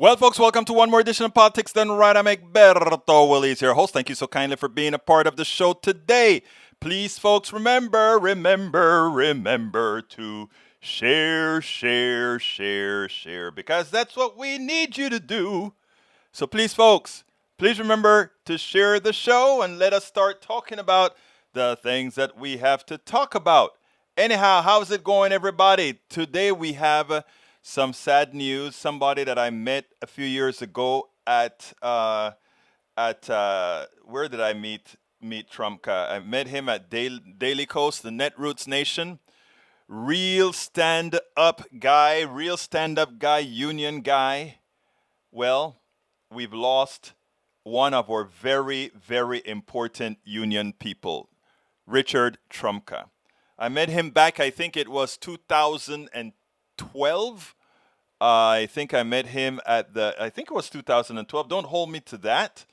Well, folks, welcome to one more edition of Politics Done Right. I'm Egberto Willies, your host. Thank you so kindly for being a part of the show today. Please, folks, remember to share, because that's what we need you to do. So please, folks, please remember to share the show and let us start talking about the things that we have to talk about. Anyhow, how's it going, everybody? Today we have some sad news. Somebody that I met a few years ago at where did I meet Trumpka? I met him at Daily Coast, the Netroots Nation. Real stand-up guy, union guy. Well, we've lost one of our very, very important union people, Richard Trumpka. I met him back, I think it was 2012. I think I met him I think it was 2012. Don't hold me to that.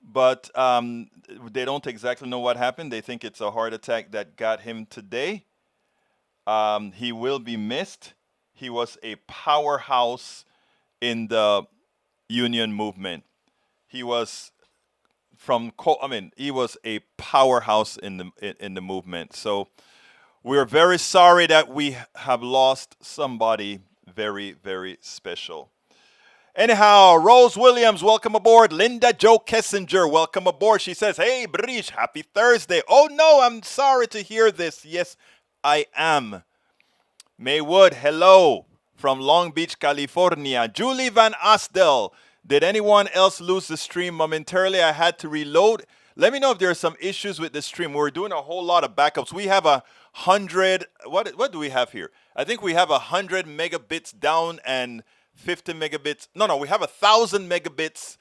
But they don't exactly know what happened. They think it's a heart attack that got him today. He will be missed. He was a powerhouse in the union movement. He was he was a powerhouse in the movement. So we're very sorry that we have lost somebody very, very special. Anyhow, Rose Williams, welcome aboard. Linda Jo Kessinger, welcome aboard. She says, "Hey, Brish, happy Thursday." Oh no, I'm sorry to hear this. Yes, I am. Maywood, hello from Long Beach, California. Julie Van Asdel, did anyone else lose the stream momentarily? I had to reload. Let me know if there are some issues with the stream. We're doing a whole lot of backups. We have 100, what do we have here? I think we have 100 megabits down and 50 megabits. No, we have 1,000 megabits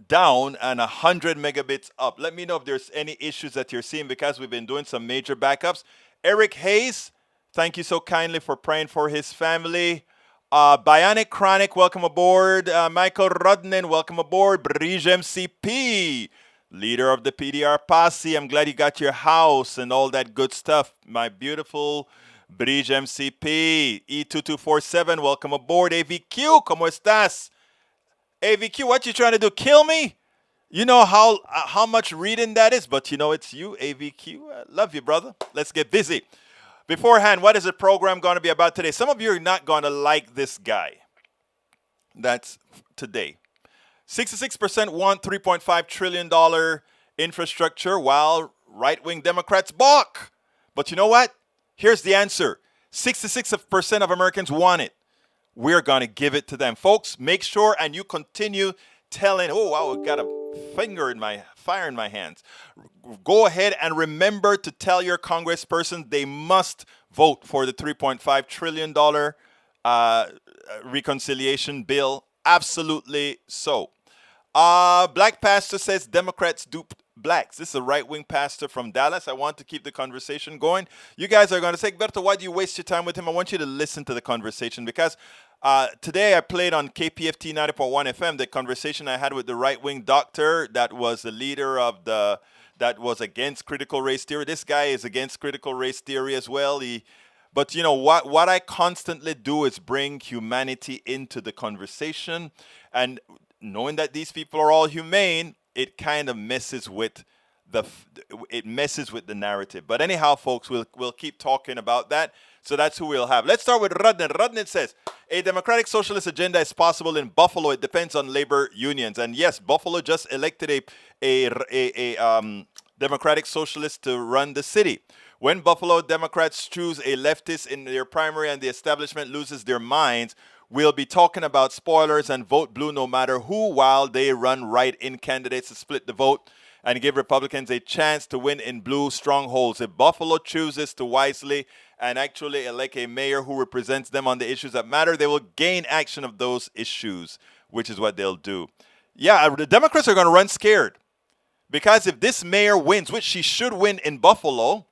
down and 100 megabits up. Let me know if there's any issues that you're seeing because we've been doing some major backups. Eric Hayes, thank you so kindly for praying for his family. Bionic Chronic, welcome aboard. Michael Rudnin, welcome aboard. Brige MCP, leader of the PDR Posse. I'm glad you got your house and all that good stuff. My beautiful Brige MCP. E2247, welcome aboard. AVQ, ¿cómo estás? AVQ, what you trying to do? Kill me? You know how much reading that is, but you know it's you, AVQ. I love you, brother. Let's get busy. Beforehand, what is the program going to be about today? Some of you are not going to like this guy. That's today. 66% want $3.5 trillion infrastructure, while right-wing Democrats balk. But you know what? Here's the answer. 66% of Americans want it. We're going to give it to them. Folks, make sure and you continue telling, oh, wow, I've got a fire in my hands. Go ahead and remember to tell your congressperson they must vote for the $3.5 trillion reconciliation bill. Absolutely so. Black pastor says Democrats duped blacks. This is a right-wing pastor from Dallas. I want to keep the conversation going. You guys are going to say, Berto, why do you waste your time with him? I want you to listen to the conversation because today I played on KPFT 90.1 FM the conversation I had with the right-wing doctor that was the leader of that was against critical race theory. This guy is against critical race theory as well. But you know what I constantly do is bring humanity into the conversation, and knowing that these people are all humane, it kind of messes with the narrative. But anyhow, folks, we'll keep talking about that. So that's who we'll have. Let's start with Rudnin. Rudnin says, a democratic socialist agenda is possible in Buffalo. It depends on labor unions. And yes, Buffalo just elected a democratic socialist to run the city. When Buffalo Democrats choose a leftist in their primary and the establishment loses their minds, we'll be talking about spoilers and vote blue no matter who, while they run right-in candidates to split the vote and give Republicans a chance to win in blue strongholds. If Buffalo chooses to wisely and actually elect a mayor who represents them on the issues that matter, they will gain action of those issues, which is what they'll do. Yeah, the Democrats are going to run scared because if this mayor wins, which she should win in Buffalo,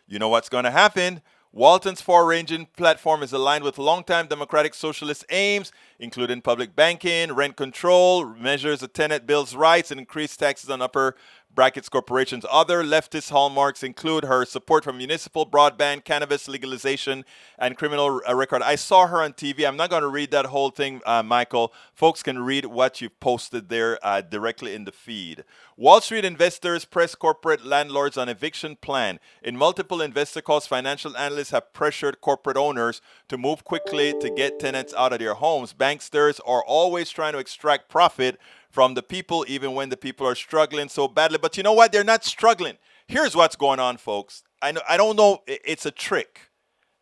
you know what's going to happen. Walton's far-ranging platform is aligned with longtime Democratic Socialist aims. including public banking, rent control, measures the tenant bills rights, and increased taxes on upper brackets corporations. Other leftist hallmarks include her support for municipal broadband, cannabis legalization, and criminal record. I saw her on TV. I'm not going to read that whole thing, Michael. Folks can read what you've posted there directly in the feed. Wall Street investors press corporate landlords on eviction plan. In multiple investor calls, financial analysts have pressured corporate owners to move quickly to get tenants out of their homes. Banksters are always trying to extract profit from the people, even when the people are struggling so badly. But you know what? They're not struggling. Here's what's going on, folks. I don't know. It's a trick.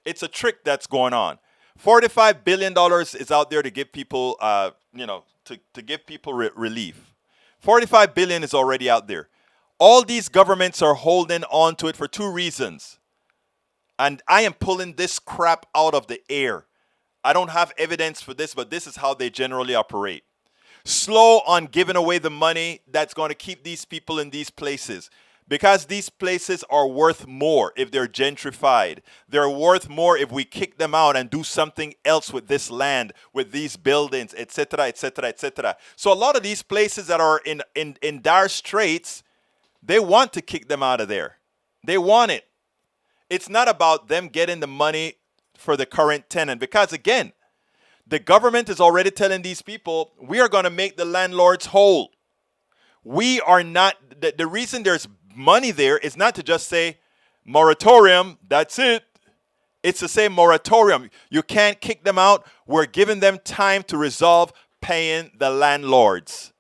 It's a trick that's going on. $45 billion is out there to give people, to give people relief. $45 billion is already out there. All these governments are holding on to it for two reasons. And I am pulling this crap out of the air. I don't have evidence for this, but this is how they generally operate. Slow on giving away the money that's going to keep these people in these places. Because these places are worth more if they're gentrified. They're worth more if we kick them out and do something else with this land, with these buildings, etc., etc., etc. So a lot of these places that are in dire straits, they want to kick them out of there. They want it. It's not about them getting the money for the current tenant. Because again, the government is already telling these people, we are going to make the landlords whole. We are not, the reason there's money there is not to just say, moratorium, that's it. It's to say moratorium. You can't kick them out. We're giving them time to resolve paying the landlords.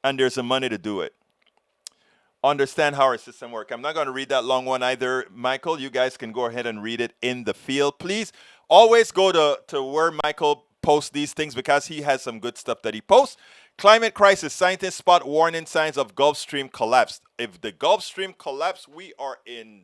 And there's the money to do it. Understand how our system works. I'm not going to read that long one either, Michael. You guys can go ahead and read it in the field, please. Always go to where Michael posts these things because he has some good stuff that he posts. Climate crisis. Scientists spot warning signs of Gulf Stream collapse. If the Gulf Stream collapse, we are in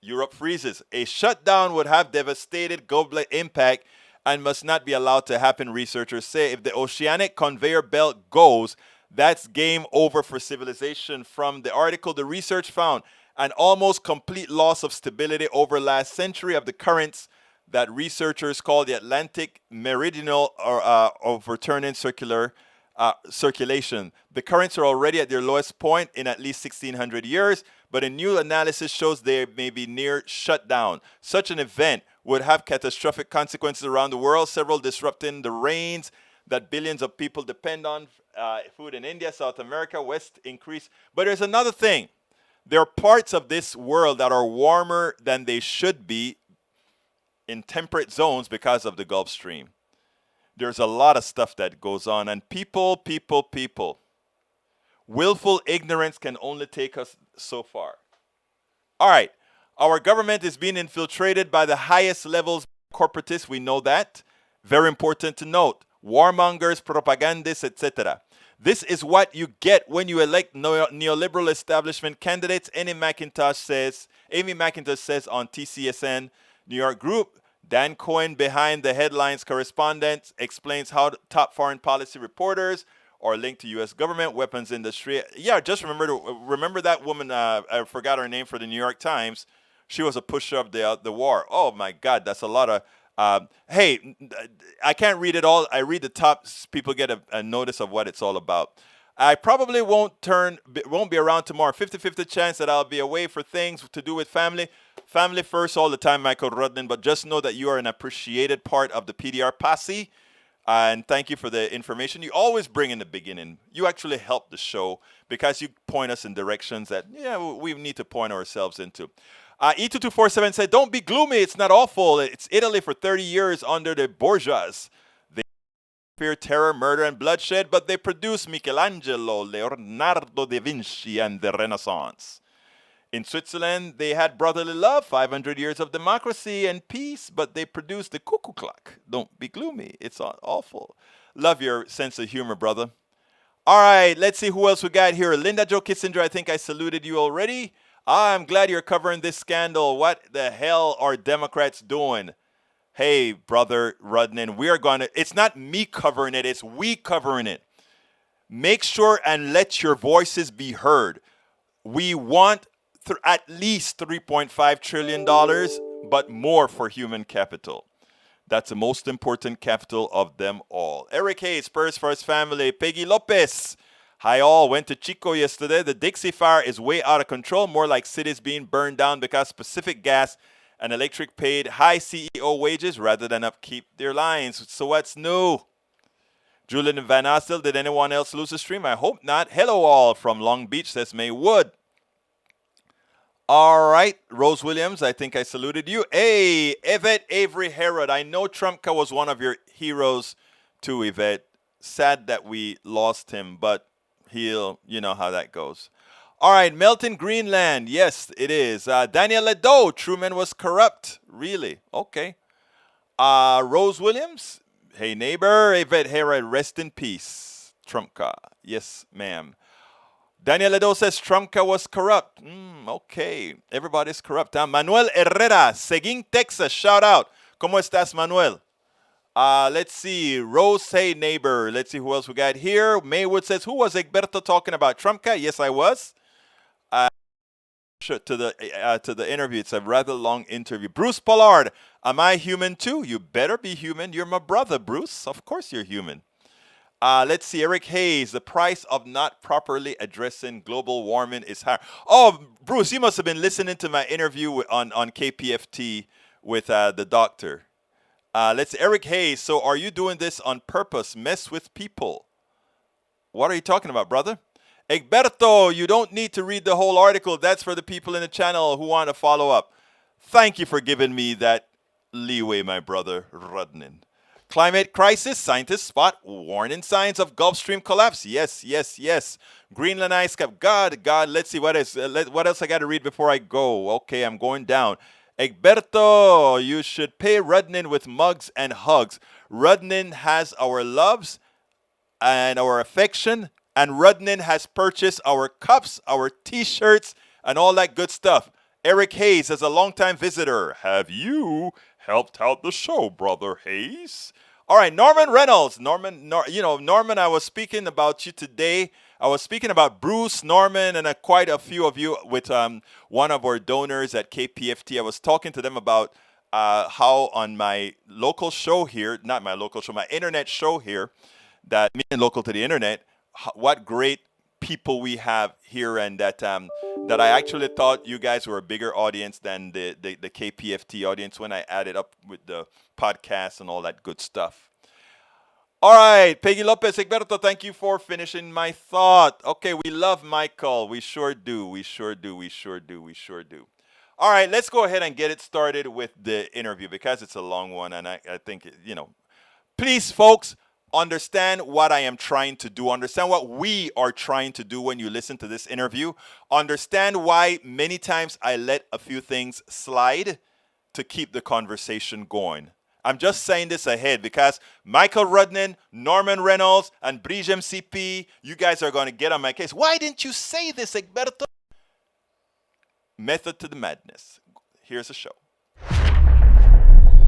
Europe freezes. A shutdown would have devastated global impact and must not be allowed to happen, researchers say. If the oceanic conveyor belt goes, that's game over for civilization. From the article, the research found an almost complete loss of stability over last century of the currents that researchers call the Atlantic meridional or overturning circulation. The currents are already at their lowest point in at least 1,600 years, but a new analysis shows they may be near shutdown. Such an event would have catastrophic consequences around the world, several disrupting the rains that billions of people depend on, food in India, South America, West increase. But there's another thing. There are parts of this world that are warmer than they should be in temperate zones because of the Gulf Stream. There's a lot of stuff that goes on. And people. Willful ignorance can only take us so far. All right. Our government is being infiltrated by the highest levels of corporatists. We know that. Very important to note. Warmongers, propagandists, etc. This is what you get when you elect neoliberal establishment candidates. Amy McIntosh says on TCSN New York Group. Dan Cohen, behind the headlines correspondent, explains how top foreign policy reporters are linked to U.S. government, weapons industry. Yeah, just remember that woman, I forgot her name, for the New York Times. She was a pusher of the war. Oh, my God, that's a lot of... hey, I can't read it all. I read the top. People get a notice of what it's all about. I probably won't be around tomorrow. 50-50 chance that I'll be away for things to do with family. Family first all the time, Michael Rudlin. But just know that you are an appreciated part of the PDR posse. And thank you for the information you always bring in the beginning. You actually help the show because you point us in directions that, we need to point ourselves into. E2247 said, don't be gloomy. It's not awful. It's Italy for 30 years under the Borgias. They fear terror, murder, and bloodshed, but they produce Michelangelo, Leonardo da Vinci, and the Renaissance. In Switzerland, they had brotherly love, 500 years of democracy and peace, but they produced the cuckoo clock. Don't be gloomy. It's awful. Love your sense of humor, brother. All right, let's see who else we got here. Linda Jo Kissinger, I think I saluted you already. I'm glad you're covering this scandal. What the hell are Democrats doing? Hey, brother Rudnin, it's not me covering it, it's we covering it. Make sure and let your voices be heard. We want at least $3.5 trillion, but more for human capital. That's the most important capital of them all. Eric Hayes, Spurs for his family. Peggy Lopez. Hi all. Went to Chico yesterday. The Dixie fire is way out of control. More like cities being burned down because Pacific Gas and Electric paid high CEO wages rather than upkeep their lines. So what's new? Julian Van Astel, did anyone else lose the stream? I hope not. Hello all from Long Beach, says May Wood. All right, Rose Williams, I think I saluted you. Hey, Yvette Avery Herod. I know Trumpka was one of your heroes too, Yvette. Sad that we lost him, but you know how that goes. All right, Melton Greenland. Yes, it is. Daniel Ledo, Truman was corrupt. Really? Okay. Rose Williams. Hey, neighbor. Yvette Herod, rest in peace. Trumpka. Yes, ma'am. Daniel Ledo says Trumpka was corrupt. Okay, everybody's corrupt. Manuel Herrera, Seguin, Texas. Shout out. ¿Cómo estás, Manuel? Let's see. Rose, hey, neighbor. Let's see who else we got here. Maywood says, who was Egberto talking about? Trumpka? Yes, I was. To the interview. It's a rather long interview. Bruce Pollard, am I human too? You better be human. You're my brother, Bruce. Of course you're human. Let's see, Eric Hayes, the price of not properly addressing global warming is higher. Oh, Bruce, you must have been listening to my interview on KPFT with the doctor. Let's see, Eric Hayes, so are you doing this on purpose? Mess with people. What are you talking about, brother? Egberto, you don't need to read the whole article. That's for the people in the channel who want to follow up. Thank you for giving me that leeway, my brother Rudnin. Climate crisis, scientists spot warning signs of Gulf Stream collapse. Yes, yes, yes. Greenland ice cap. God, let's see what else I got to read before I go. Okay, I'm going down. Egberto, you should pay Rudnin with mugs and hugs. Rudnin has our loves and our affection, and Rudnin has purchased our cups, our t-shirts, and all that good stuff. Eric Hayes, as a longtime visitor, have you helped out the show, brother Hayes? All right, Norman Reynolds. Norman, I was speaking about you today. I was speaking about Bruce, Norman, and quite a few of you with one of our donors at KPFT. I was talking to them about how on my local show here, not my local show, my internet show here, that meaning local to the internet, what great people we have here, and that I actually thought you guys were a bigger audience than the KPFT audience when I added up with the podcast and all that good stuff. All right, Peggy Lopez, Egberto, thank you for finishing my thought. Okay, we love Michael. We sure do. We sure do. We sure do. We sure do. All right, let's go ahead and get it started with the interview because it's a long one, and I think, please, folks, understand what I am trying to do. Understand what we are trying to do when you listen to this interview. Understand why many times I let a few things slide to keep the conversation going. I'm just saying this ahead because Michael Rudnin, Norman Reynolds, and Brige MCP, you guys are going to get on my case. Why didn't you say this, Egberto? Method to the madness. Here's the show.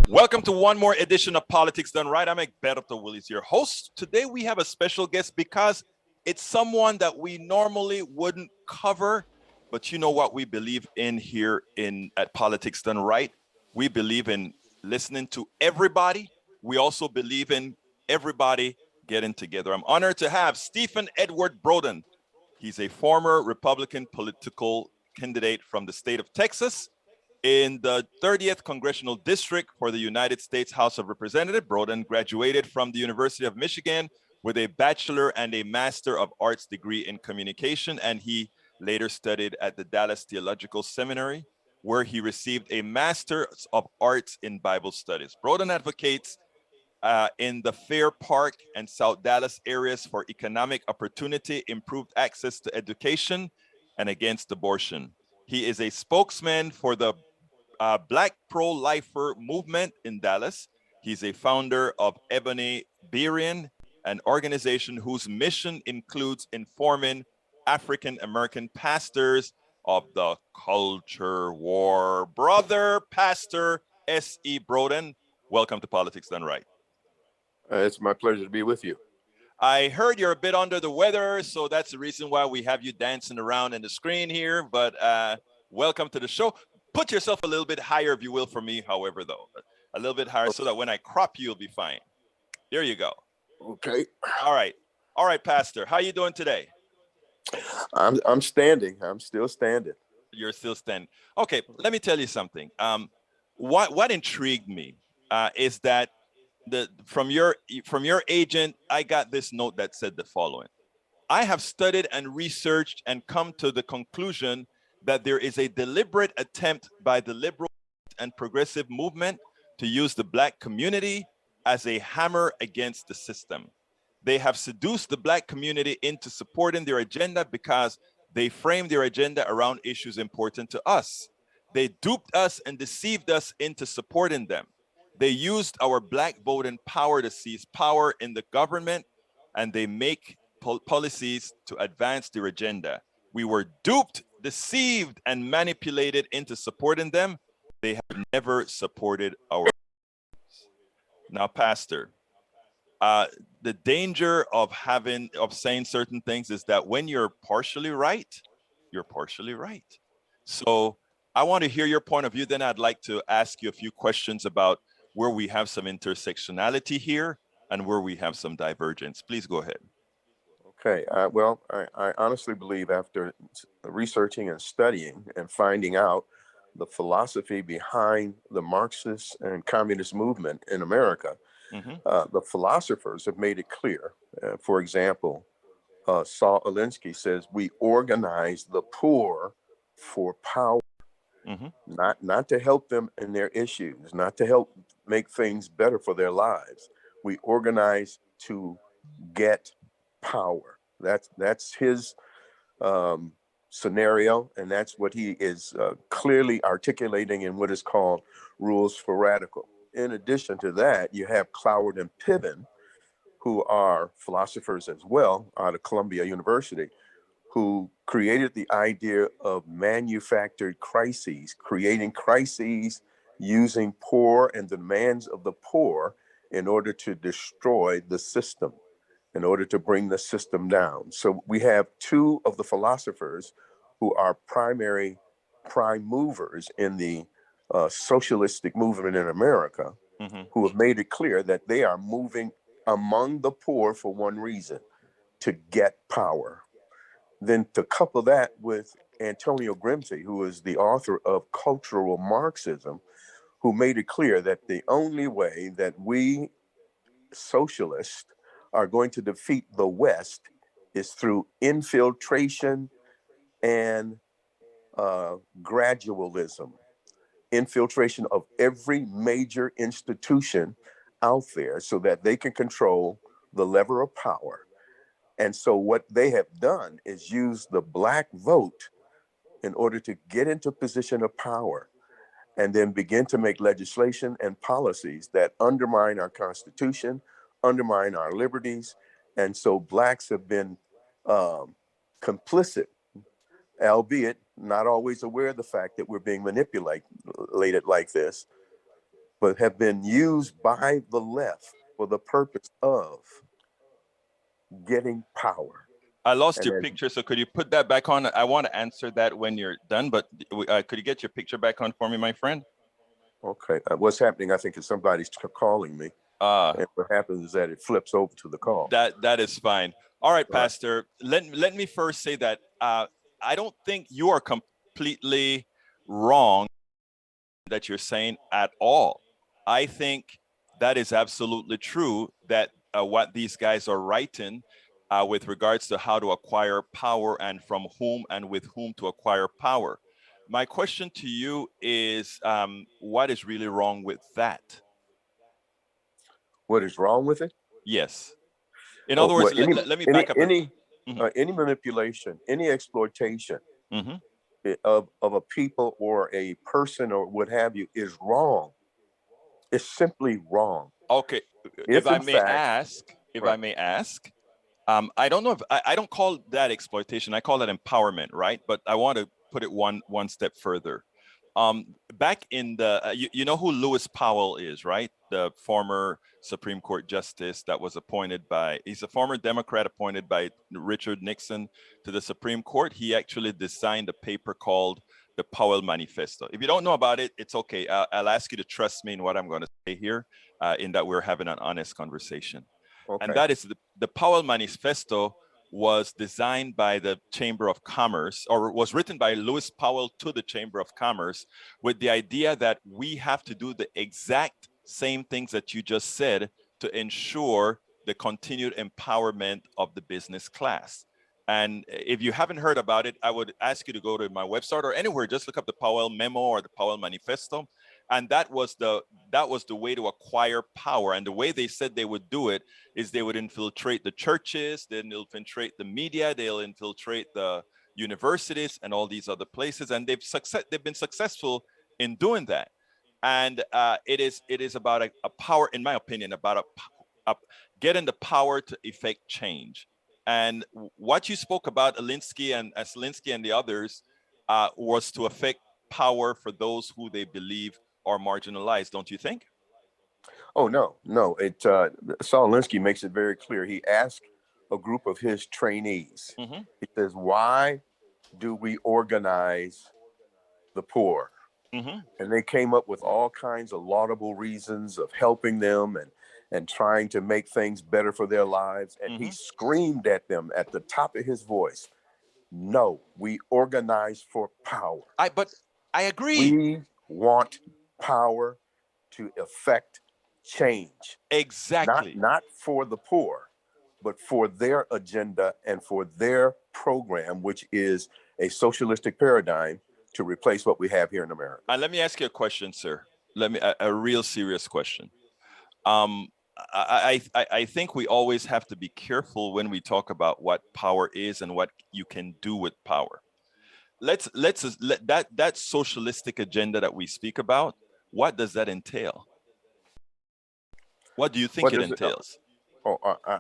Welcome to one more edition of Politics Done Right. I'm Egberto Willis, your host. Today we have a special guest because it's someone that we normally wouldn't cover, but you know what we believe in here at Politics Done Right? We believe in listening to everybody. We also believe in everybody getting together. I'm honored to have Stephen Edward Broden. He's a former Republican political candidate from the state of Texas. In the 30th Congressional District for the United States House of Representatives, Broden graduated from the University of Michigan with a Bachelor and a Master of Arts degree in communication, and he later studied at the Dallas Theological Seminary, where he received a Master of Arts in Bible Studies. Broden advocates in the Fair Park and South Dallas areas for economic opportunity, improved access to education, and against abortion. He is a spokesman for the Black pro-lifer movement in Dallas. He's a founder of Ebony Berean, an organization whose mission includes informing African-American pastors of the culture war. Brother Pastor S.E. Broden, welcome to Politics Done Right. It's my pleasure to be with you. I heard you're a bit under the weather, so that's the reason why we have you dancing around in the screen here, but welcome to the show. Put yourself a little bit higher, if you will, for me, however, though. A little bit higher so that when I crop you, you'll be fine. There you go. Okay. All right. All right, Pastor. How you doing today? I'm standing. I'm still standing. You're still standing. Okay, let me tell you something. What intrigued me is that from your agent, I got this note that said the following: I have studied and researched and come to the conclusion that there is a deliberate attempt by the liberal and progressive movement to use the Black community as a hammer against the system. They have seduced the Black community into supporting their agenda because they frame their agenda around issues important to us. They duped us and deceived us into supporting them. They used our Black voting power to seize power in the government, and they make policies to advance their agenda. We were duped, deceived, and manipulated into supporting them. They have never supported our. Now, Pastor, the danger of saying certain things is that when you're partially right, you're partially right. So I want to hear your point of view. Then I'd like to ask you a few questions about where we have some intersectionality here and where we have some divergence. Please go ahead. Okay. Well, I honestly believe after researching and studying and finding out the philosophy behind the Marxist and communist movement in America, the philosophers have made it clear. For example, Saul Alinsky says we organize the poor for power, not to help them in their issues, not to help make things better for their lives. We organize to get power. That's his scenario, and that's what he is clearly articulating in what is called Rules for Radical. In addition to that, you have Cloward and Piven, who are philosophers as well out of Columbia University, who created the idea of manufactured crises, creating crises using poor and demands of the poor in order to destroy the system, in order to bring the system down. So we have two of the philosophers who are prime movers in the socialistic movement in America, who have made it clear that they are moving among the poor for one reason: to get power. Then to couple that with Antonio Gramsci, who is the author of Cultural Marxism, who made it clear that the only way that we socialists are going to defeat the West is through infiltration and gradualism, infiltration of every major institution out there so that they can control the lever of power. And so what they have done is use the Black vote in order to get into position of power and then begin to make legislation and policies that undermine our Constitution, undermine our liberties. And so Blacks have been complicit, albeit not always aware of the fact that we're being manipulated like this, but have been used by the left for the purpose of getting power. I lost And your as, picture, so could you put that back on? I want to answer that when you're done, but could you get your picture back on for me, my friend? okay, what's happening, I think, is somebody's calling me. And what happens is that it flips over to the call. That is fine. All right, Right. Pastor. Let me first say that I don't think you are completely wrong that you're saying at all. I think that is absolutely true, that what these guys are writing with regards to how to acquire power and from whom and with whom to acquire power. My question to you is, what is really wrong with that? What is wrong with it? Yes. In other words, let me back up. Any manipulation, any exploitation of a people or a person or what have you is wrong. It's simply wrong. Okay. If I may ask, I don't know if I don't call that exploitation. I call that empowerment, right? But I want to put it one step further. Back in the, you know who Lewis Powell is, right? The former Supreme Court justice that was appointed by, he's a former Democrat appointed by Richard Nixon to the Supreme Court. He actually designed a paper called the Powell Manifesto. If you don't know about it, it's okay. I'll ask you to trust me in what I'm going to say here, in that we're having an honest conversation. Okay. And that is the Powell Manifesto was designed by the Chamber of Commerce, or was written by Lewis Powell to the Chamber of Commerce, with the idea that we have to do the exact same things that you just said to ensure the continued empowerment of the business class. And if you haven't heard about it, I would ask you to go to my website or anywhere, just look up the Powell Memo or the Powell Manifesto. And that was the way to acquire power. And the way they said they would do it is they would infiltrate the churches, then they'll infiltrate the media, they'll infiltrate the universities and all these other places. And they've been successful in doing that. And it is about a power, in my opinion, about getting the power to effect change. And what you spoke about, Alinsky and the others, was to affect power for those who they believe are marginalized, don't you think? Oh, no. Saul Alinsky makes it very clear. He asked a group of his trainees, he says, why do we organize the poor? And they came up with all kinds of laudable reasons of helping them and trying to make things better for their lives. And he screamed at them at the top of his voice, no, we organize for power. But I agree. We want power to affect change. Exactly. Not for the poor, but for their agenda and for their program, which is a socialistic paradigm to replace what we have here in America. And let me ask you a question, sir. A real serious question. I think we always have to be careful when we talk about what power is and what you can do with power. Let that socialistic agenda that we speak about, what does that entail? What do you think it entails?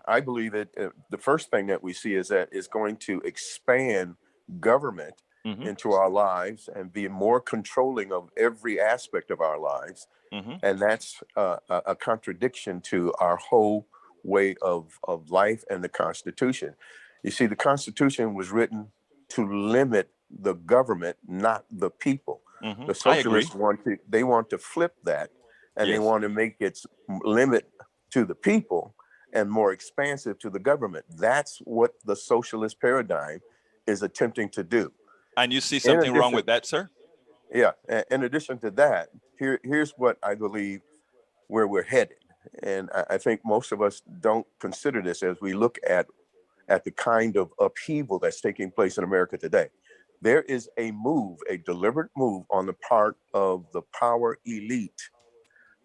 I believe the first thing that we see is that it's going to expand government into our lives and be more controlling of every aspect of our lives. And that's a contradiction to our whole way of life and the Constitution. You see, the Constitution was written to limit the government, not the people. The socialists want to flip that, and they want to make its limit to the people and more expansive to the government. That's what the socialist paradigm is attempting to do. And you see something wrong with that, sir? Yeah. In addition to that, here's what I believe where we're headed. And I think most of us don't consider this as we look at the kind of upheaval that's taking place in America today. There is a deliberate move on the part of the power elite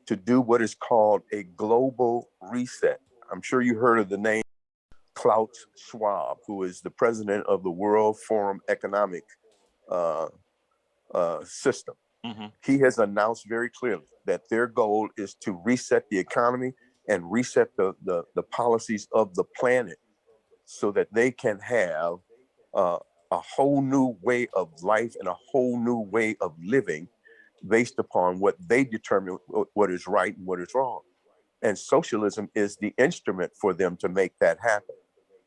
to do what is called a global reset. I'm sure you heard of the name Klaus Schwab, who is the president of the World Forum Economic System. He has announced very clearly that their goal is to reset the economy and reset the policies of the planet so that they can have a whole new way of life and a whole new way of living based upon what they determine what is right and what is wrong. And socialism is the instrument for them to make that happen.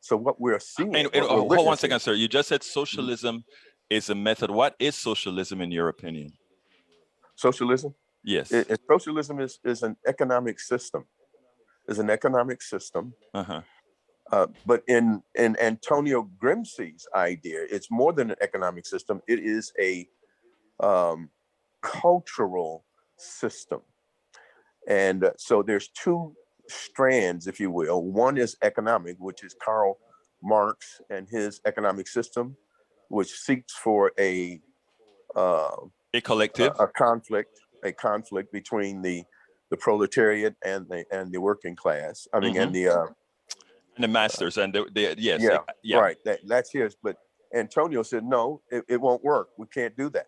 So what we're seeing... Hold on 1 second, sir. You just said socialism is a method. What is socialism in your opinion? Socialism? Yes. Socialism is an economic system. Is an economic system. But in Antonio Gramsci's idea, it's more than an economic system. It is a cultural system. And so there's two strands, if you will. One is economic, which is Karl Marx and his economic system, which seeks for a collective, a conflict between the proletariat and the working class. I mean, and the masters and right. That's his. But Antonio said, no, it won't work. We can't do that.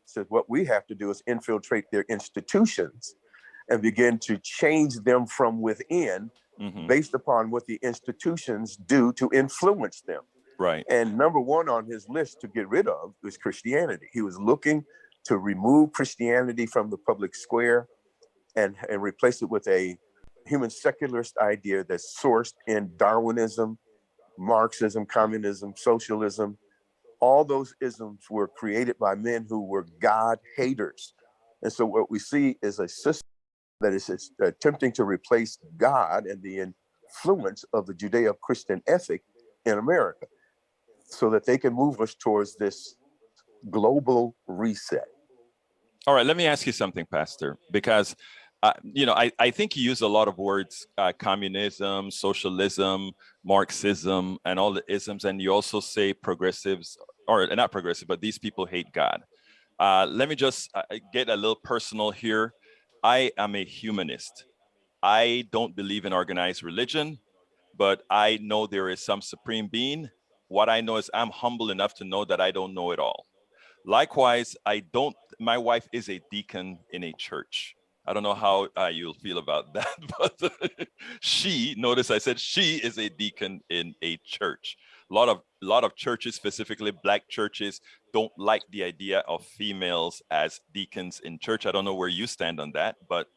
Said what we have to do is infiltrate their institutions and begin to change them from within based upon what the institutions do to influence them. Right. And number one on his list to get rid of was Christianity. He was looking to remove Christianity from the public square and replace it with a human secularist idea that's sourced in Darwinism, Marxism, communism, socialism, All those isms were created by men who were God haters. And so what we see is a system that is attempting to replace God and the influence of the Judeo-Christian ethic in America so that they can move us towards this global reset. All right, let me ask you something, Pastor, because I think you use a lot of words, communism, socialism, Marxism, and all the isms, and you also say progressives, or not progressive, but these people hate God. Let me just get a little personal here. I am a humanist. I don't believe in organized religion, but I know there is some supreme being. What I know is I'm humble enough to know that I don't know it all. Likewise, my wife is a deacon in a church. I don't know how you'll feel about that, but notice I said she is a deacon in a church. A lot of churches, specifically Black churches, don't like the idea of females as deacons in church. I don't know where you stand on that, but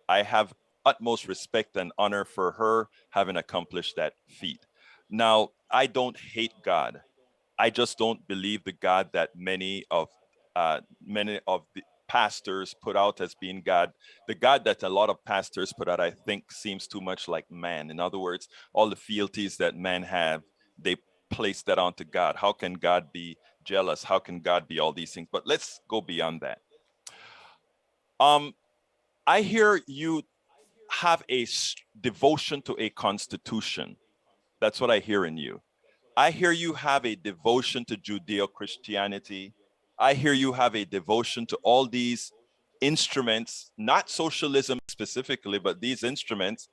I have utmost respect and honor for her having accomplished that feat. Now, I don't hate God. I just don't believe the God that many of the pastors put out as being God. The God that a lot of pastors put out, I think, seems too much like man. In other words, all the fealties that men have, they place that onto God. How can God be jealous? How can God be all these things? But let's go beyond that. I hear you have a devotion to a constitution. That's what I hear in you. I hear you have a devotion to Judeo-Christianity. I hear you have a devotion to all these instruments, not socialism specifically, but these instruments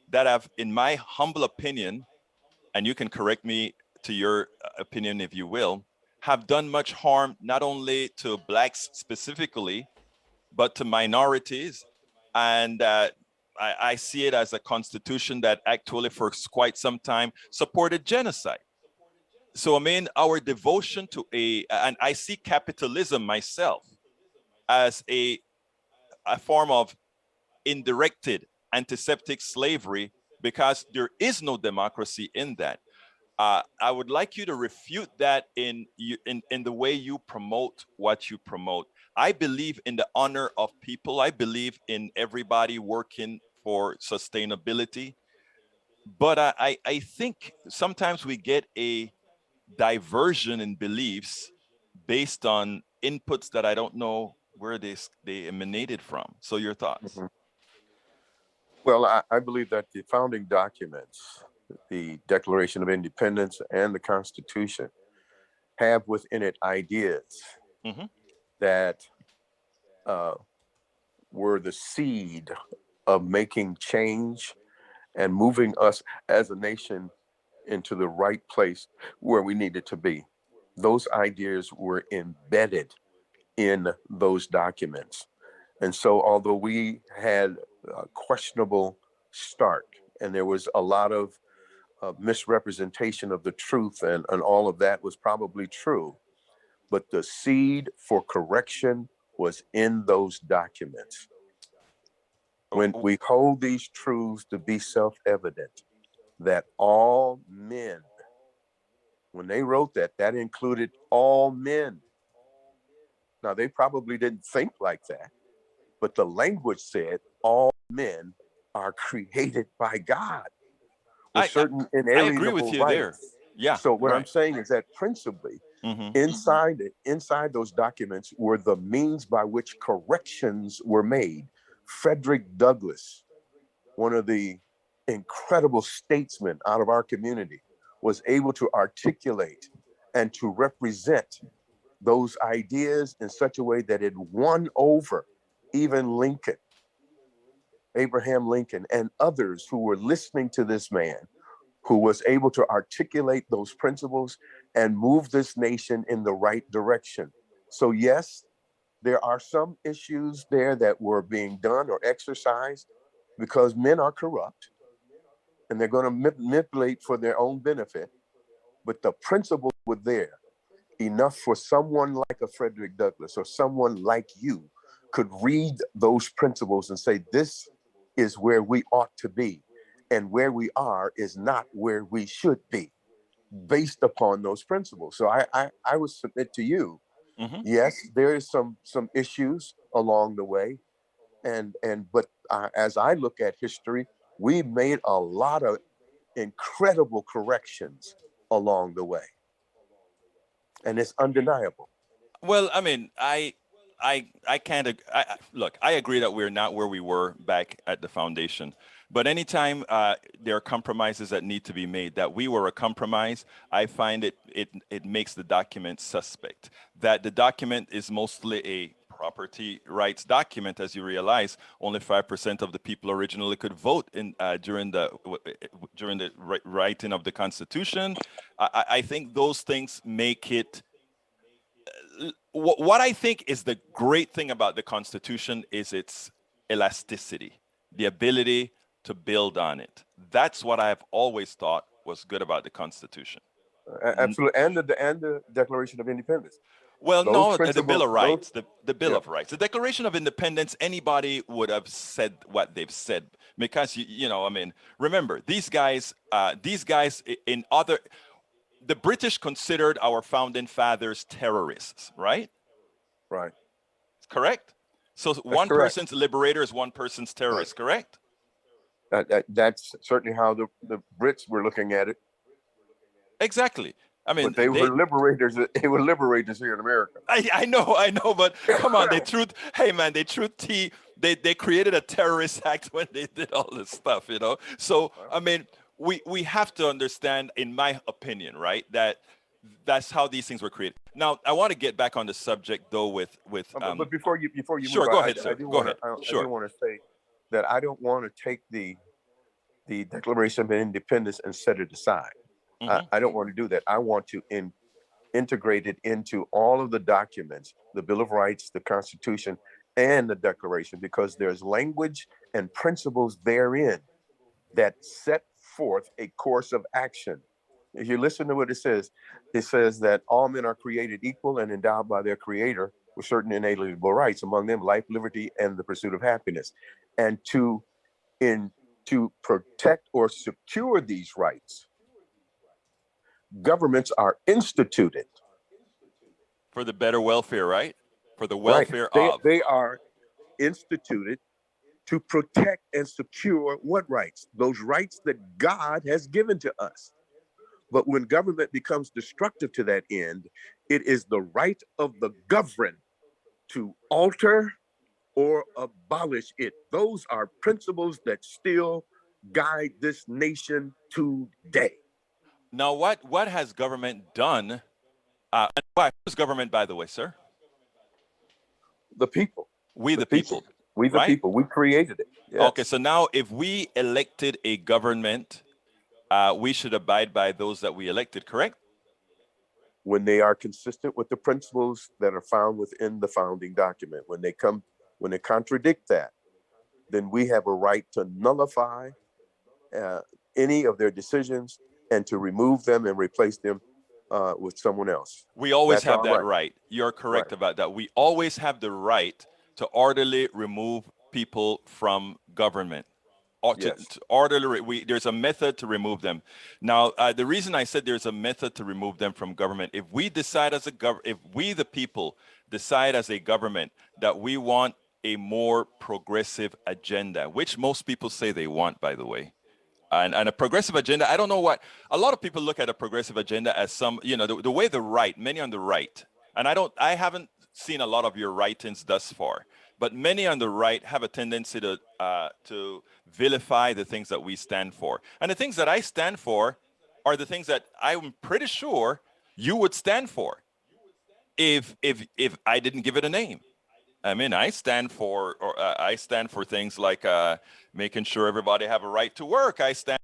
that have, in my humble opinion, and you can correct me to your opinion if you will, have done much harm not only to Blacks specifically, but to minorities. And I see it as a constitution that actually for quite some time supported genocide. So I mean, our devotion to and I see capitalism myself as a form of indirected antiseptic slavery because there is no democracy in that. I would like you to refute that in the way you promote what you promote. I believe in the honor of people. I believe in everybody working for sustainability. But I think sometimes we get a diversion in beliefs based on inputs that I don't know where they emanated from. So your thoughts? Mhm. Well, I believe that the founding documents, the Declaration of Independence and the Constitution, have within it ideas Mm-hmm. that uh, were the seed of making change and moving us as a nation into the right place where we needed to be. Those ideas were embedded in those documents. And so, although we had a questionable start and there was a lot of misrepresentation of the truth, and all of that was probably true, but the seed for correction was in those documents. When we hold these truths to be self evident, that all men, when they wrote that, that included all men. Now, they probably didn't think like that, but the language said all men are created by God with I certain I agree with inalienable you there. rights. Yeah, So what I'm right. saying is that principally Mm-hmm. inside those documents were the means by which corrections were made. Frederick Douglass, one of the incredible statesmen out of our community, was able to articulate and to represent those ideas in such a way that it won over even Lincoln, Abraham Lincoln, and others who were listening to this man who was able to articulate those principles and move this nation in the right direction. So, yes, there are some issues there that were being done or exercised because men are corrupt and they're going to manipulate for their own benefit. But the principles were there enough for someone like a Frederick Douglass or someone like you could read those principles and say, this is where we ought to be. And where we are is not where we should be. based upon those principles. So I would submit to you, Hmm. yes, there is some issues along the way, but as I look at history, we made a lot of incredible corrections along the way, and it's undeniable. Well, I mean, I can't. Look, I agree that we're not where we were back at the foundation. But anytime there are compromises that need to be made, that we were a compromise, I find it makes the document suspect. That the document is mostly a property rights document, as you realize, only 5% of the people originally could vote in during the writing of the Constitution. I think those things make it what I think is the great thing about the Constitution is its elasticity, the ability to build on it. That's what I've always thought was good about the Constitution. Absolutely, and the Declaration of Independence. Well, Those no, the Bill principles, of those Rights, the Bill yeah, of Rights, the Declaration of Independence. Anybody would have said what they've said because I mean, remember these guys in other. The British considered our founding fathers terrorists, right? right. Correct? So That's one correct. person's liberator is one person's Right. terrorist, correct? That's certainly how the Brits were looking at it. Exactly. I mean, But they were liberators. They were liberators here in America. I know, but come on, hey man, they created a terrorist act when they did all this stuff, you know? So, I mean, we have to understand, in my opinion, right, that that's how these things were created. Now, I want to get back on the subject though But before you move sure, go on, ahead, sir. Go ahead. I do Sure. want to say that I don't want to take the Declaration of Independence and set it aside. Hmm. I don't want to do that. I want to integrate it into all of the documents, the Bill of Rights, the Constitution, and the Declaration, because there's language and principles therein that set forth a course of action. If you listen to what it says that all men are created equal and endowed by their creator with certain inalienable rights, among them life, liberty, and the pursuit of happiness. And in to protect or secure these rights, governments are instituted. For the better welfare, right? For the Right. welfare They of. they are instituted to protect and secure what rights? Those rights that God has given to us. But when government becomes destructive to that end, it is the right of the governed to alter or abolish it. Those are principles that still guide this nation today. Now, what has government done? And who's government, by the way, sir? The people, We the the people, people, we the right? people, we created it. Okay, Yes. so now if we elected a government, we should abide by those that we elected, correct? When they are consistent with the principles that are found within the founding document, when they contradict that, then we have a right to nullify uh, any of their decisions and to remove them and replace them with someone else. We always That's have our that right. right. You're Right. correct about that. We always have the right to orderly remove people from government. Or Yes. to orderly, there's a method to remove them. Now, the reason I said there's a method to remove them from government, if we decide if we the people decide as a government that we want a more progressive agenda, which most people say they want, by the way, and a progressive agenda, I don't know what, a lot of people look at a progressive agenda as some, the way the right, many on the right, and I haven't seen a lot of your writings thus far, but many on the right have a tendency to vilify the things that we stand for. And the things that I stand for are the things that I'm pretty sure you would stand for if I didn't give it a name. I mean, I stand for things like making sure everybody have a right to work. I stand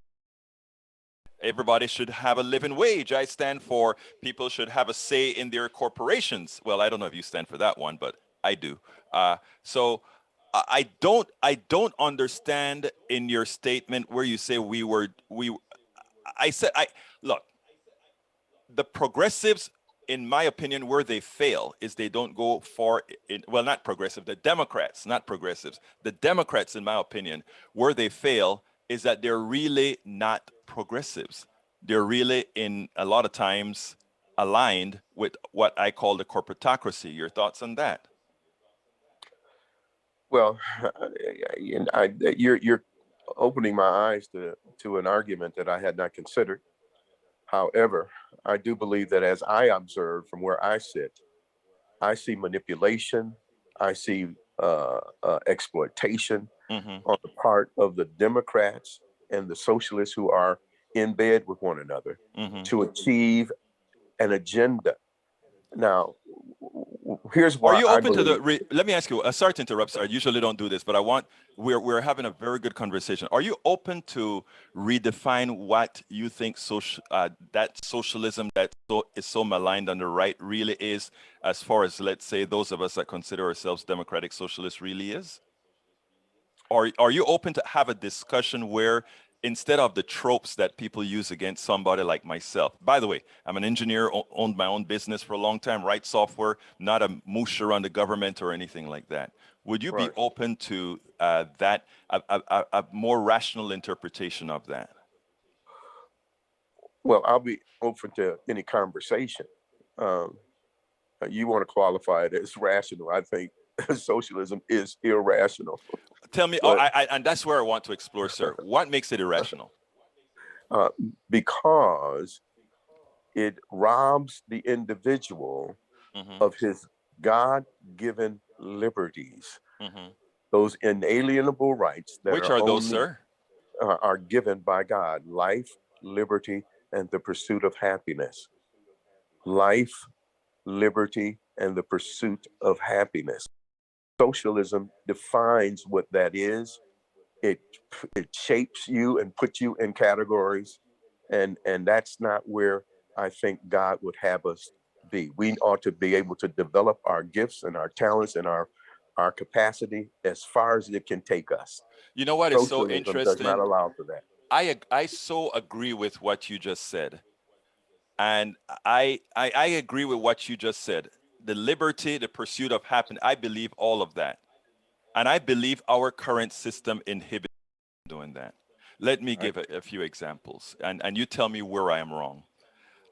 everybody should have a living wage. I stand for people should have a say in their corporations. Well, I don't know if you stand for that one, but I do. So I don't understand in your statement where you say we. I said I look, the progressives, in my opinion, where they fail is they don't go far in, well, not progressive, the Democrats, not progressives. The Democrats, in my opinion, where they fail is that they're really not progressives. they're really in a lot of times aligned with what I call the corporatocracy. Your thoughts on that? Well, you're opening my eyes to an argument that I had not considered. However, I do believe that as I observe from where I sit, I see manipulation, I see exploitation Mm-hmm. on the part of the Democrats and the socialists who are in bed with one another Mm-hmm. to achieve an agenda. Now, here's Are why you I open to believe. let me ask you, sorry to interrupt, sir. I usually don't do this, but we're having a very good conversation. Are you open to redefine what you think that socialism that is so maligned on the right really is, as far as, let's say, those of us that consider ourselves democratic socialists really is? Or are you open to have a discussion where instead of the tropes that people use against somebody like myself? By the way, I'm an engineer, owned my own business for a long time, write software, not a musher on the government or anything like that. Would you be Right. open to a more rational interpretation of that? Well, I'll be open to any conversation. Um, you want to qualify it as rational. I think socialism is irrational, Tell me, but and that's where I want to explore, sir. What makes it irrational? uh, because it robs the individual Hmm. of his God given liberties, Hmm. those inalienable rights that Which are are those, only sir? are given by God: life, liberty, and the pursuit of happiness. Life, liberty, and the pursuit of happiness. Socialism defines what that is. It it shapes you and puts you in categories, and that's not where I think God would have us be. We ought to be able to develop our gifts and our talents and our capacity as far as it can take us. You know what is so Socialism does not interesting? allow for that. I so agree with what you just said. And I agree with what you just said. The liberty, the pursuit of happiness, I believe all of that. And I believe our current system inhibits doing that. Let me I, give a few examples, and you tell me where I am wrong.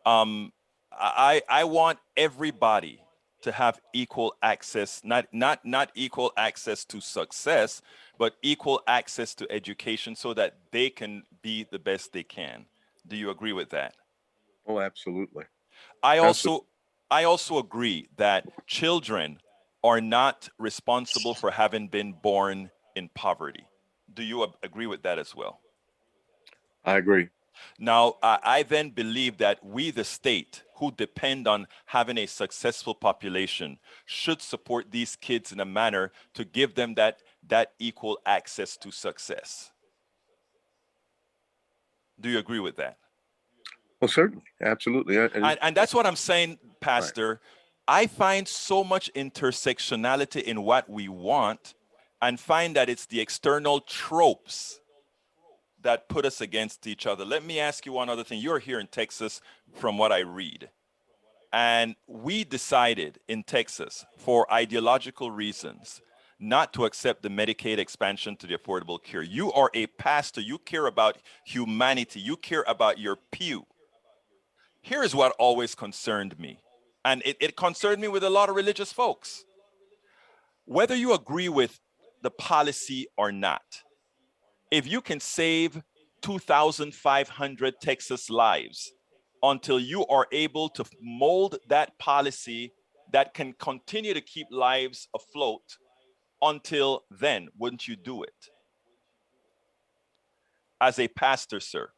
I want everybody to have equal access, not equal access to success, but equal access to education so that they can be the best they can. Do you agree with that? oh, absolutely, I absolutely. also I also agree that children are not responsible for having been born in poverty. Do you agree with that as well? I agree. Now, I then believe that we, the state, who depend on having a successful population, should support these kids in a manner to give them that equal access to success. Do you agree with that? Well, certainly, absolutely, And that's what I'm saying, right. Pastor. I find so much intersectionality in what we want and find that it's the external tropes that put us against each other. Let me ask you one other thing. You're here in Texas, from what I read. And we decided in Texas, for ideological reasons, not to accept the Medicaid expansion to the Affordable Care. You are a pastor. You care about humanity. You care about your pew. Here's what always concerned me, and it concerned me with a lot of religious folks. Whether you agree with the policy or not, if you can save 2,500 Texas lives until you are able to mold that policy that can continue to keep lives afloat, until then, wouldn't you do it? As a pastor, sir.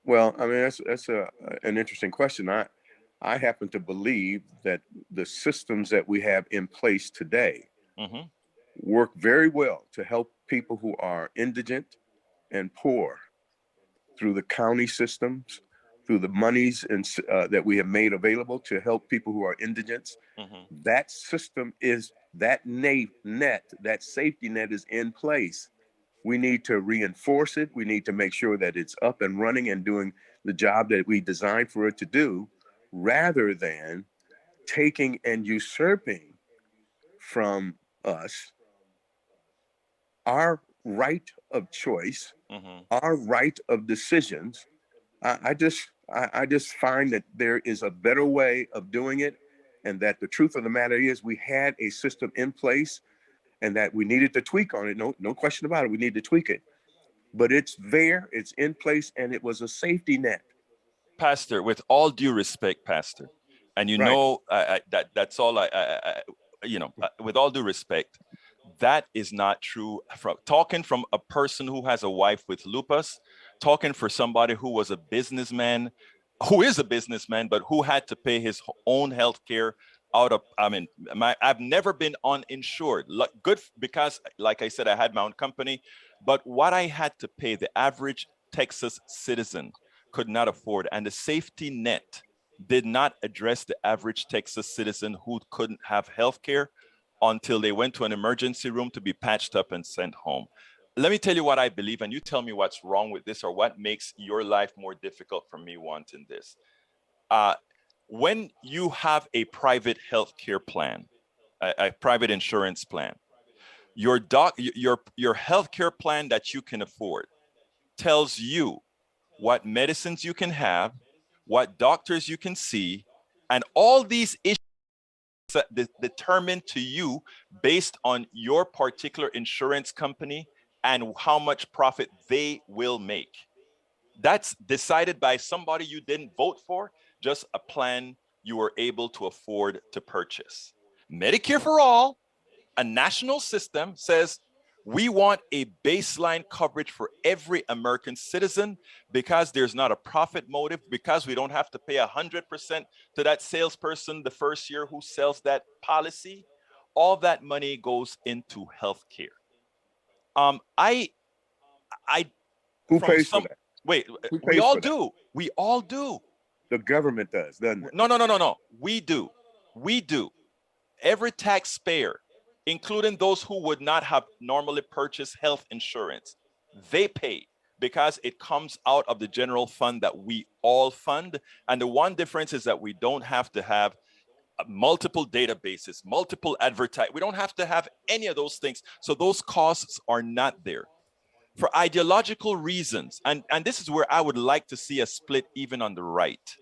Well, I mean that's an interesting question. I happen to believe that the systems that we have in place today Mm-hmm. work very well to help people who are indigent and poor through the county systems, through the monies that we have made available to help people who are indigents. Mm-hmm. That system is that that safety net is in place. We need to reinforce it. We need to make sure that it's up and running and doing the job that we designed for it to do, rather than taking and usurping from us our right of choice, Mm-hmm. our right of decisions, I just find that there is a better way of doing it, and that the truth of the matter is we had a system in place, and that we needed to tweak on it. No question about it. We need to tweak it, but it's there, it's in place, and it was a safety net. Pastor, with all due respect, Pastor, and you Right. know that's all with all due respect, that is not true. From talking from a person who has a wife with lupus, talking for somebody who was a businessman, who is a businessman, but who had to pay his own health care out of, I mean, I've never been uninsured. Good, because like I said, I had my own company, but what I had to pay, the average Texas citizen could not afford. And the safety net did not address the average Texas citizen who couldn't have health care until they went to an emergency room to be patched up and sent home. Let me tell you what I believe, and you tell me what's wrong with this or what makes your life more difficult for me wanting this. When you have a private health care plan, a private insurance plan, your health care plan that you can afford tells you what medicines you can have, what doctors you can see, and all these issues determined to you based on your particular insurance company and how much profit they will make. That's decided by somebody you didn't vote for, just a plan you were able to afford to purchase. Medicare for All, a national system, says we want a baseline coverage for every American citizen because there's not a profit motive, because we don't have to pay 100% to that salesperson the first year who sells that policy. All that money goes into healthcare. I Who from pays for some that? wait, Who we pays all for that? do. We all do. The government does, doesn't it? No. We do. We do. Every taxpayer, including those who would not have normally purchased health insurance, they pay because it comes out of the general fund that we all fund. And the one difference is that we don't have to have multiple databases, multiple advertise. We don't have to have any of those things. So those costs are not there. For ideological reasons, and this is where I would like to see a split even on the right,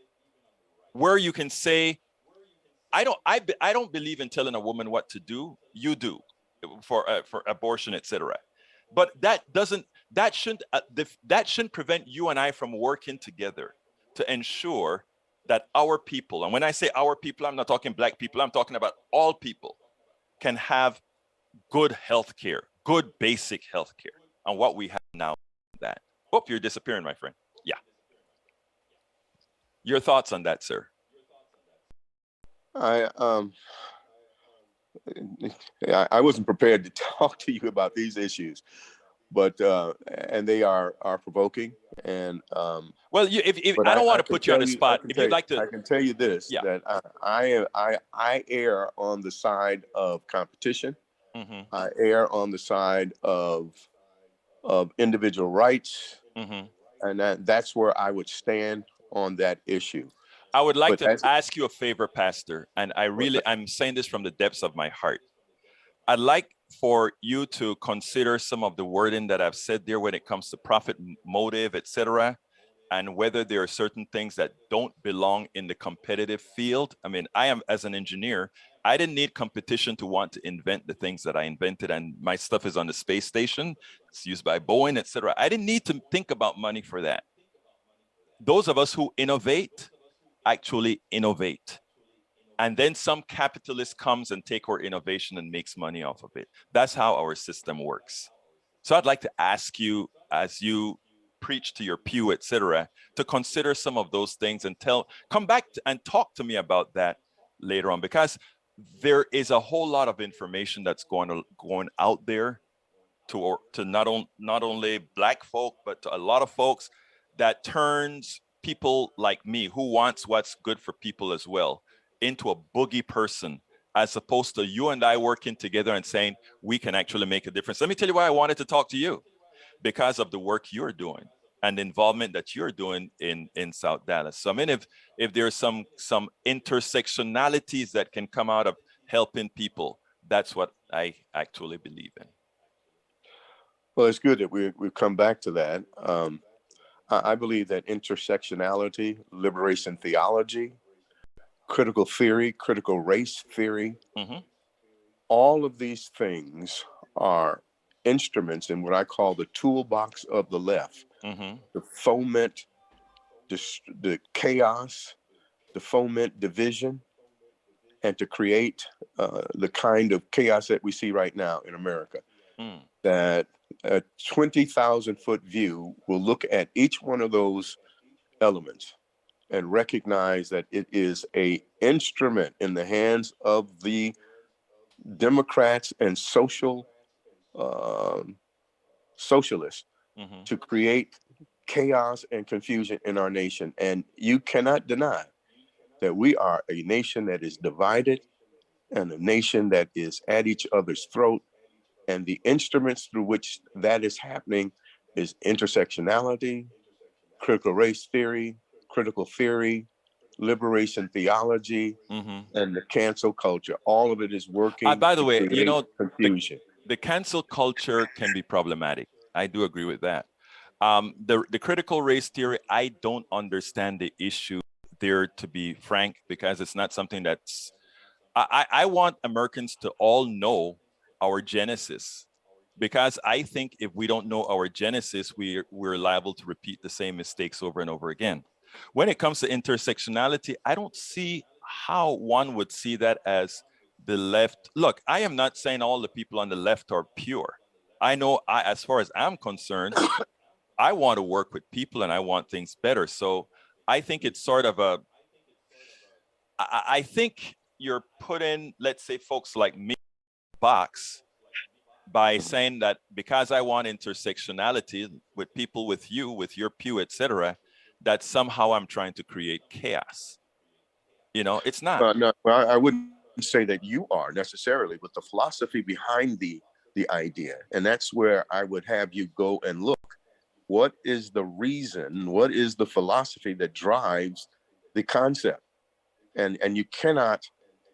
where you can say, I don't believe in telling a woman what to do. You do for abortion, etc. But that shouldn't prevent you and I from working together to ensure that our people, and when I say our people, I'm not talking black people, I'm talking about all people, can have good health care, good basic health care, and what we have now. That. Oh, you're disappearing, my friend. Yeah. Your thoughts on that, sir? I I wasn't prepared to talk to you about these issues, but and they are provoking. And Well, if but I don't want I to can put you on tell the you, spot, if you'd like to, I can tell you this, yeah. that I err on the side of competition. Mm-hmm. I err on the side of individual rights, Mm-hmm. and that's where I would stand on that issue. I would like But to that's ask you a favor, Pastor, and I'm saying this from the depths of my heart. I'd like for you to consider some of the wording that I've said there when it comes to profit motive, etc., and whether there are certain things that don't belong in the competitive field. I mean, I am, as an engineer, I didn't need competition to want to invent the things that I invented, and my stuff is on the space station. It's used by Boeing, etc. I didn't need to think about money for that. Those of us who innovate actually innovate. And then some capitalist comes and take our innovation and makes money off of it. That's how our system works. So I'd like to ask you, as you preach to your pew, etc., to consider some of those things and come back and talk to me about that later on, because there is a whole lot of information that's going out there to not only black folk, but to a lot of folks, that turns people like me, who wants what's good for people as well, into a boogie person, as opposed to you and I working together and saying we can actually make a difference. Let me tell you why I wanted to talk to you, because of the work you're doing and the involvement that you're doing in South Dallas. So I mean, if there's some intersectionalities that can come out of helping people, that's what I actually believe in. Well, it's good that we've come back to that. I believe that intersectionality, liberation theology, critical theory, critical race theory, Mm-hmm. all of these things are instruments in what I call the toolbox of the left Mm-hmm. to foment the chaos, to foment division, and to create the kind of chaos that we see right now in America. Mm. That a 20,000-foot view will look at each one of those elements and recognize that it is a instrument in the hands of the Democrats and um, socialists Mm-hmm. to create chaos and confusion in our nation. And you cannot deny that we are a nation that is divided and a nation that is at each other's throat. And the instruments through which that is happening is intersectionality, critical race theory, critical theory, liberation theology, Mm-hmm. and the cancel culture. All of it is working By the to way, create the confusion. the cancel culture can be problematic. I do agree with that. The critical race theory, I don't understand the issue there, to be frank, because it's not something that's. I want Americans to all know our genesis, because I think if we don't know our genesis, we're liable to repeat the same mistakes over and over again. When it comes to intersectionality, I don't see how one would see that as the left. Look, I am not saying all the people on the left are pure. I know, as far as I'm concerned, I want to work with people and I want things better. So I think it's sort of a, I think you're putting, let's say, folks like me in a box by saying that because I want intersectionality with people, with you, with your pew, etc., that somehow I'm trying to create chaos. It's not. No, well, I wouldn't say that you are necessarily, but the philosophy behind the idea, and that's where I would have you go and look. What is the reason? What is the philosophy that drives the concept? And you cannot,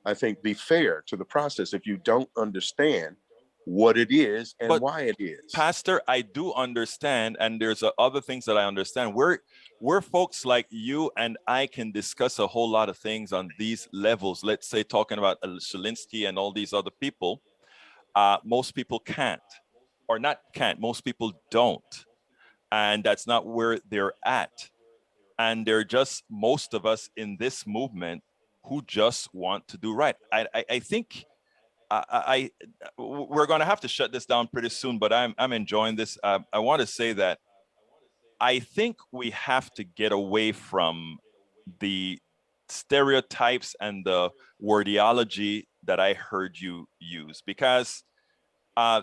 I think, be fair to the process if you don't understand what it is and But why it is. Pastor, I do understand, and there's other things that I understand. We're folks like you and I can discuss a whole lot of things on these levels. Let's say talking about Shalinsky and all these other people. Most people can't, or not can't. Most people don't, and that's not where they're at. And they're just most of us in this movement who just want to do right. I think we're going to have to shut this down pretty soon, but I'm enjoying this. I want to say that I think we have to get away from the stereotypes and the wordiology that I heard you use, because uh,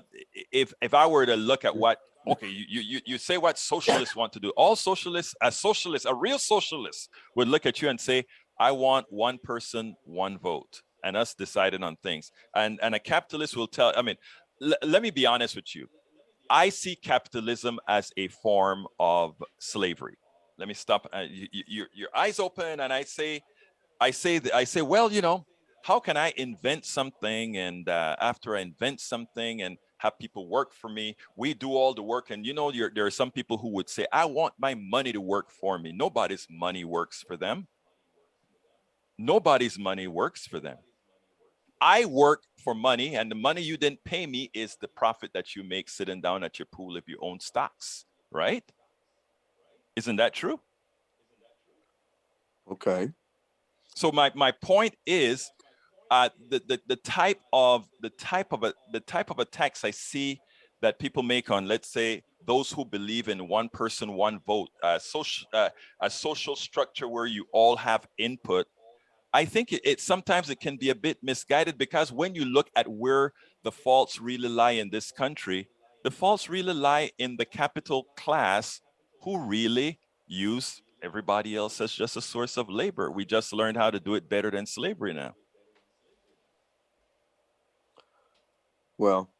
if I were to look at what, okay, you say what socialists want to do. All socialists, a real socialist would look at you and say, I want one person, one vote, and us deciding on things. And a capitalist will tell, I mean, let me be honest with you. I see capitalism as a form of slavery. Let me stop. Your eyes open, and I say, well, how can I invent something, and after I invent something and have people work for me, we do all the work, and there are some people who would say, I want my money to work for me. Nobody's money works for them. Nobody's money works for them. I work for money, and the money you didn't pay me is the profit that you make sitting down at your pool if you own stocks, right? Isn't that true? Okay. So my point is, the type of attacks I see that people make on, let's say, those who believe in one person, one vote, a social structure where you all have input. I think it sometimes it can be a bit misguided, because when you look at where the faults really lie in this country, the faults really lie in the capital class, who really use everybody else as just a source of labor. We just learned how to do it better than slavery now. Well,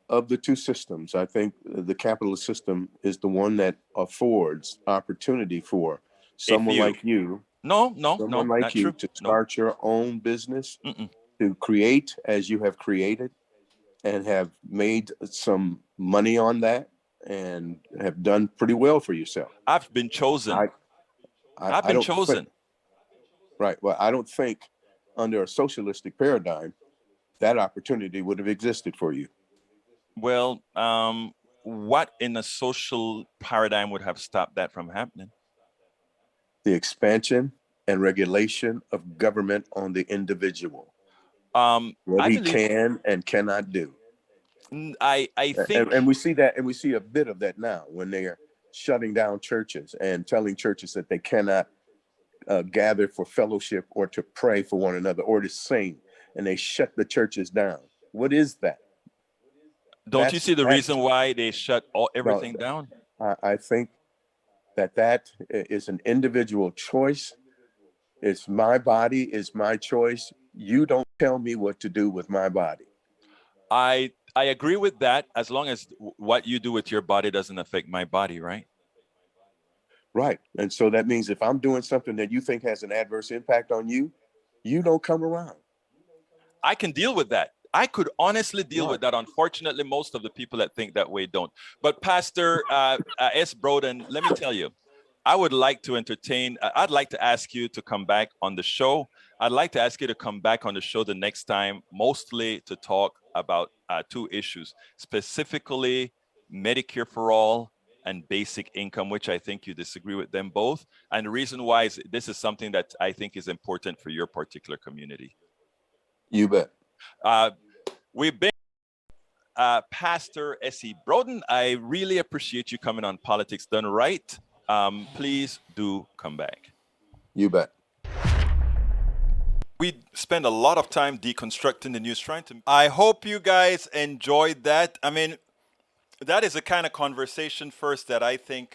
of the two systems, I think the capitalist system is the one that affords opportunity for A someone few. like you, No, no, someone no, like not you true. to No. start your own business, Mm-mm. to create as you have created and have made some money on that and have done pretty well for yourself. I've been chosen. I, I've I been don't think, chosen. right. Well, I don't think under a socialistic paradigm that opportunity would have existed for you. Well, what in a social paradigm would have stopped that from happening? The expansion and regulation of government on the individual, what I he believe. can and cannot do. I think. And we see that, and we see a bit of that now when they are shutting down churches and telling churches that they cannot gather for fellowship or to pray for one another or to sing, and they shut the churches down. What is that? Don't you see the That's reason why they shut no. everything down? I think that is an individual choice. It's my body, it's my choice. You don't tell me what to do with my body. I agree with that, as long as what you do with your body doesn't affect my body, right? Right. And so that means if I'm doing something that you think has an adverse impact on you, you don't come around. I can deal with that. I could honestly deal Right. with that. Unfortunately, most of the people that think that way don't. But Pastor S. Broden, let me tell you, I would like to entertain. I'd like to ask you to come back on the show. I'd like to ask you to come back on the show the next time, mostly to talk about two issues, specifically Medicare for all and basic income, which I think you disagree with them both. And the reason why is this is something that I think is important for your particular community. You bet. We've been Pastor S.E. Broden. I really appreciate you coming on Politics Done Right. Please do come back. You bet. We spend a lot of time deconstructing the news, trying to. I hope you guys enjoyed that. I mean, that is a kind of conversation first that I think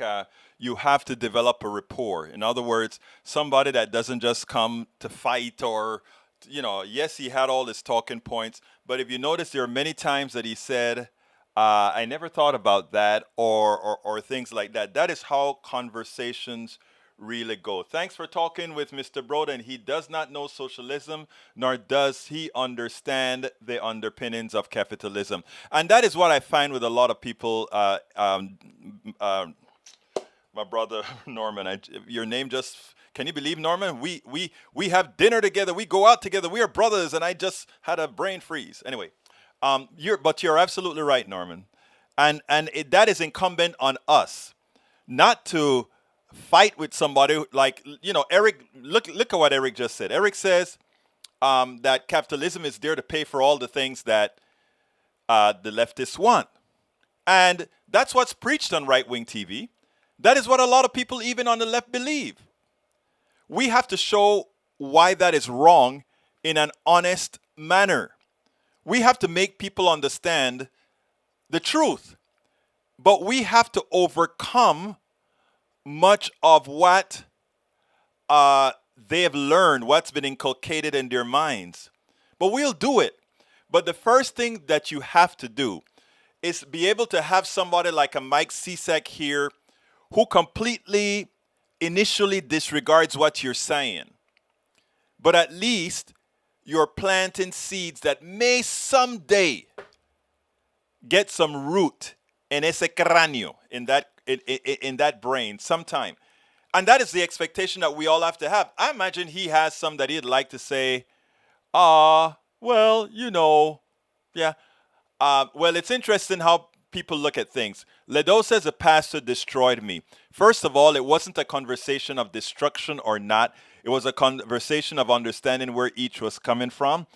you have to develop a rapport. In other words, somebody that doesn't just come to fight or, yes, he had all his talking points, but if you notice, there are many times that he said, I never thought about that or things like that. That is how conversations really go. Thanks for talking with Mr. Broden. He does not know socialism, nor does he understand the underpinnings of capitalism. And that is what I find with a lot of people. My brother Norman, your name just. Can you believe, Norman? We have dinner together. We go out together. We are brothers, and I just had a brain freeze. Anyway, you're absolutely right, Norman, and that is incumbent on us, not to fight with somebody like Eric. Look at what Eric just said. Eric says that capitalism is there to pay for all the things that the leftists want, and that's what's preached on right-wing TV. That is what a lot of people, even on the left, believe. We have to show why that is wrong in an honest manner. We have to make people understand the truth, but we have to overcome much of what they have learned, what's been inculcated in their minds. But we'll do it. But the first thing that you have to do is be able to have somebody like a Mike Cisak here who completely initially disregards what you're saying. But at least you're planting seeds that may someday get some root in ese cráneo, in that brain sometime. And that is the expectation that we all have to have. I imagine he has some that he'd like to say, well, yeah. Well, it's interesting how people look at things. Ledo says a pastor destroyed me. First of all, it wasn't a conversation of destruction or not. It was a conversation of understanding where each was coming from.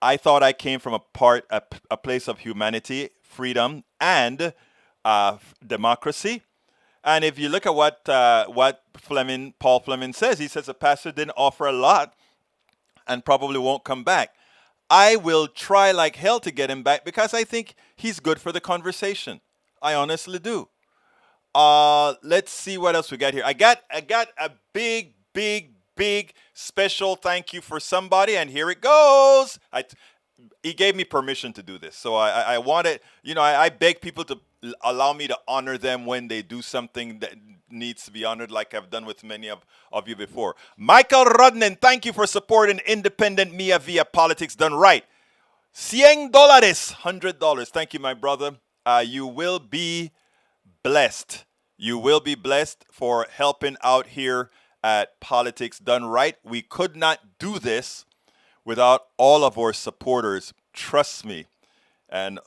I thought I came from a place of humanity, freedom, and democracy. And if you look at what Paul Fleming says, he says a pastor didn't offer a lot and probably won't come back. I will try like hell to get him back because I think he's good for the conversation. I honestly do. Let's see what else we got here. I got a big special thank you for somebody, and here it goes. He gave me permission to do this, so I wanted, I beg people to allow me to honor them when they do something that needs to be honored, like I've done with many of you before. Michael Rodnan, thank you for supporting independent Mia via Politics Done Right. $100. Thank you, my brother. You will be blessed. You will be blessed for helping out here at Politics Done Right. We could not do this without all of our supporters. Trust me. And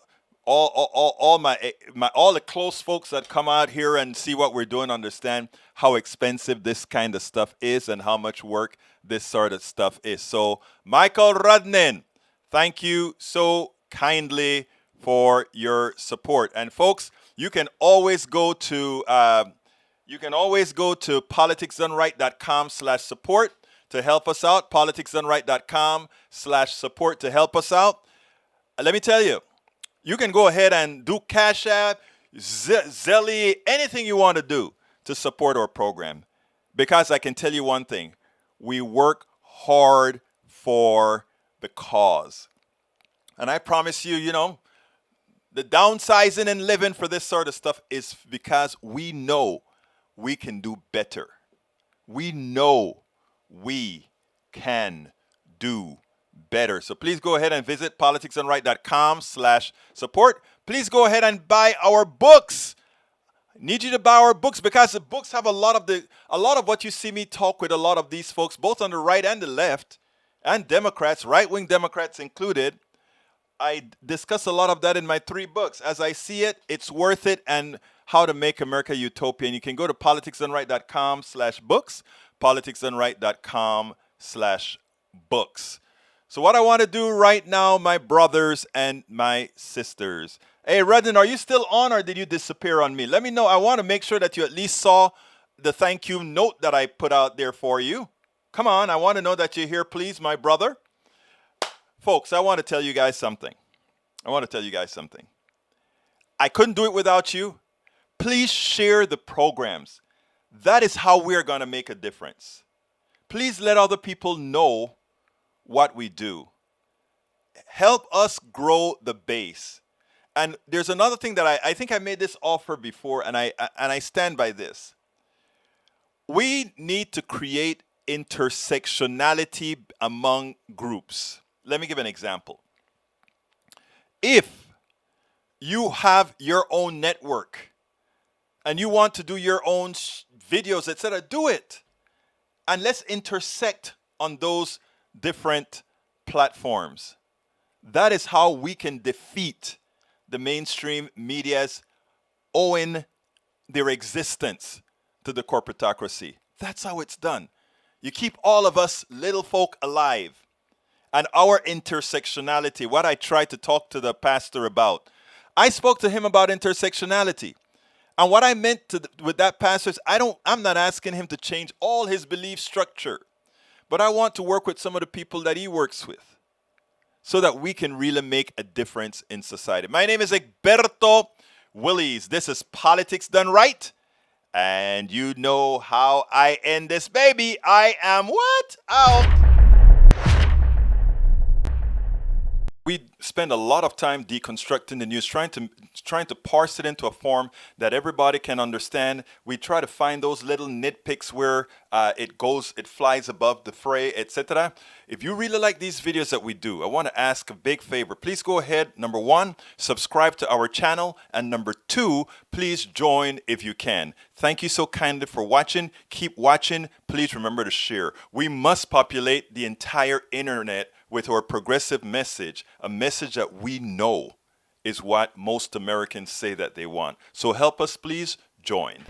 all my all the close folks that come out here and see what we're doing understand how expensive this kind of stuff is and how much work this sort of stuff is. So Michael Rudnin, thank you so kindly for your support. And folks, you can always go to politicsdoneright.com/support to help us out. politicsdoneright.com/support to help us out. Let me tell you, you can go ahead and do Cash App, Zelly, anything you want to do to support our program. Because I can tell you one thing, we work hard for the cause. And I promise you, the downsizing and living for this sort of stuff is because we know we can do better. We know we can do better. So please go ahead and visit politicsdoneright.com/support. Please go ahead and buy our books. I need you to buy our books because the books have a lot of what you see me talk with a lot of these folks, both on the right and the left, and Democrats, right-wing Democrats included. I discuss a lot of that in my 3 books. As I see it, it's worth it, and how to make America utopian. You can go to politicsdoneright.com/books, politicsdoneright.com/books. So what I want to do right now, my brothers and my sisters. Hey, Redden, are you still on or did you disappear on me? Let me know. I want to make sure that you at least saw the thank you note that I put out there for you. Come on, I want to know that you're here, please, my brother. Folks, I want to tell you guys something. I couldn't do it without you. Please share the programs. That is how we're going to make a difference. Please let other people know what we do. Help us grow the base. And there's another thing that I think I made this offer before, and I stand by this. We need to create intersectionality among groups. Let me give an example. If you have your own network and you want to do your own videos, etc., do it. And let's intersect on those different platforms. That is how we can defeat the mainstream media's owing their existence to the corporatocracy. That's how it's done. You keep all of us little folk alive. And our intersectionality, what I tried to talk to the pastor about. I spoke to him about intersectionality. And what I meant with that pastor is I'm not asking him to change all his belief structure. But I want to work with some of the people that he works with so that we can really make a difference in society. My name is Egberto Willies. This is Politics Done Right. And you know how I end this baby. I am what? Out. We spend a lot of time deconstructing the news, trying to parse it into a form that everybody can understand. We try to find those little nitpicks where it flies above the fray, etc. If you really like these videos that we do, I want to ask a big favor. Please go ahead, number 1, subscribe to our channel, and number 2, please join if you can. Thank you so kindly for watching. Keep watching. Please remember to share. We must populate the entire internet with our progressive message, a message that we know is what most Americans say that they want. So help us, please join.